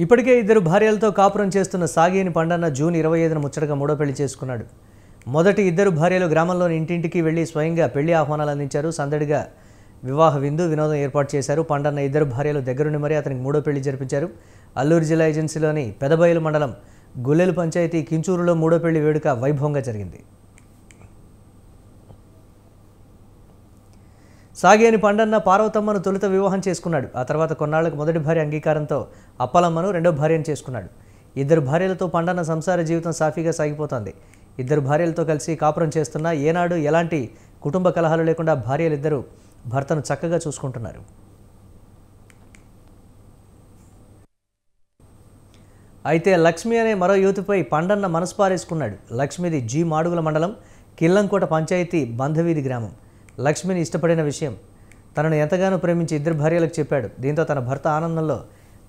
ఇప్పటికే ఇద్దరు భార్యలతో కాపురం చేస్తున్న సాగేని పండన్న జూన్ 25న ముచ్చటగా మూడో పెళ్లి చేసుకున్నాడు. మొదటి ఇద్దరు భార్యలు గ్రామంలోని ఇంటింటికి వెళ్లి స్వయంగా పెళ్లి ఆహ్వానాలు అందించారు. సందడిగా వివాహ వినోదం ఏర్పాటు చేశారు. పండన్న ఇద్దరు భార్యలు దగ్గరుండి మరీ అతనికి మూడో పెళ్లి జరిపించారు. అల్లూరు జిల్లా ఏజెన్సీలోని పెదబయలు మండలం గుల్లెలు పంచాయతీ కించూరులో మూడో పెళ్లి వేడుక వైభవంగా జరిగింది. సాగేని పండన్న పార్వతమ్మను తొలుత వివాహం చేసుకున్నాడు. ఆ తర్వాత కొన్నాళ్లకు మొదటి భార్య అంగీకారంతో అప్పలమ్మను రెండో భార్యను చేసుకున్నాడు. ఇద్దరు భార్యలతో పండన్న సంసార జీవితం సాఫీగా సాగిపోతోంది. ఇద్దరు భార్యలతో కలిసి కాపురం చేస్తున్నా ఏనాడు ఎలాంటి కుటుంబ కలహాలు లేకుండా భార్యలిద్దరూ భర్తను చక్కగా చూసుకుంటున్నారు. అయితే లక్ష్మి అనే మరో యువతిపై పండన్న మనసు పారేసుకున్నాడు. లక్ష్మిది జి మాడుగుల మండలం కిల్లంకోట పంచాయతీ బంధవీధి గ్రామం. లక్ష్మిని ఇష్టపడిన విషయం తనను ఎంతగానో ప్రేమించి ఇద్దరు భార్యలకు చెప్పాడు. దీంతో తన భర్త ఆనందంలో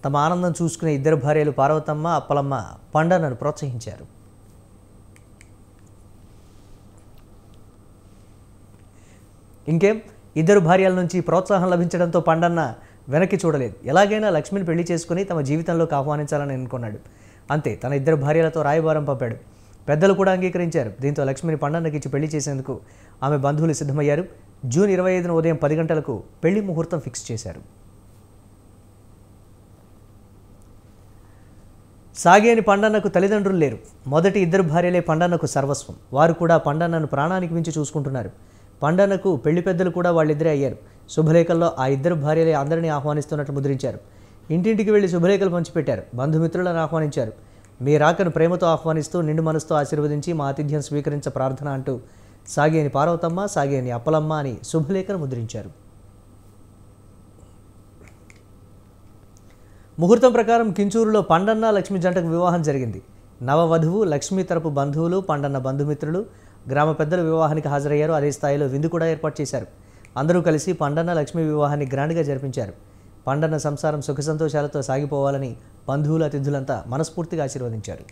తమ ఆనందం చూసుకునే ఇద్దరు భార్యలు పార్వతమ్మ, అప్పలమ్మ పండన్నను ప్రోత్సహించారు. ఇంకేం, ఇద్దరు భార్యల నుంచి ప్రోత్సాహం లభించడంతో పండన్న వెనక్కి చూడలేదు. ఎలాగైనా లక్ష్మిని పెళ్లి చేసుకుని తమ జీవితంలోకి ఆహ్వానించాలని అనుకున్నాడు. అంతే, తన ఇద్దరు భార్యలతో రాయబారం పంపాడు. పెద్దలు కూడా అంగీకరించారు. దీంతో లక్ష్మిని పండన్నకి ఇచ్చి పెళ్లి చేసేందుకు ఆమె బంధువులు సిద్ధమయ్యారు. జూన్ 25న ఉదయం 10 గంటలకు పెళ్లి ముహూర్తం ఫిక్స్ చేశారు. సాగేని పండన్నకు తల్లిదండ్రులు లేరు. మొదటి ఇద్దరు భార్యలే పండన్నకు సర్వస్వం. వారు కూడా పండన్నను ప్రాణానికి మించి చూసుకుంటున్నారు. పండన్నకు పెళ్లి పెద్దలు కూడా వాళ్ళిద్దరే అయ్యారు. శుభలేఖల్లో ఆ ఇద్దరు భార్యలే అందరినీ ఆహ్వానిస్తున్నట్టు ముద్రించారు. ఇంటింటికి వెళ్లి శుభలేఖలు పంచిపెట్టారు. బంధుమిత్రులను ఆహ్వానించారు. మీ రాకను ప్రేమతో ఆహ్వానిస్తూ నిండు మనసుతో ఆశీర్వదించి మా ఆతిథ్యం స్వీకరించ ప్రార్థన అంటూ సాగేని పార్వతమ్మ, సాగేని అప్పలమ్మ అని శుభలేఖను ముద్రించారు. ముహూర్తం ప్రకారం కించూరులో పండన్న లక్ష్మి జంటకు వివాహం జరిగింది. నవవధువు లక్ష్మి తరపు బంధువులు, పండన్న బంధుమిత్రులు, గ్రామ పెద్దలు వివాహానికి హాజరయ్యారు. అదే స్థాయిలో విందు కూడా ఏర్పాటు చేశారు. అందరూ కలిసి పండన్న లక్ష్మి వివాహాన్ని గ్రాండ్గా జరిపించారు. పండన్న సంసారం సుఖ సంతోషాలతో సాగిపోవాలని బంధువులు, అతిథులంతా మనస్ఫూర్తిగా ఆశీర్వదించారు.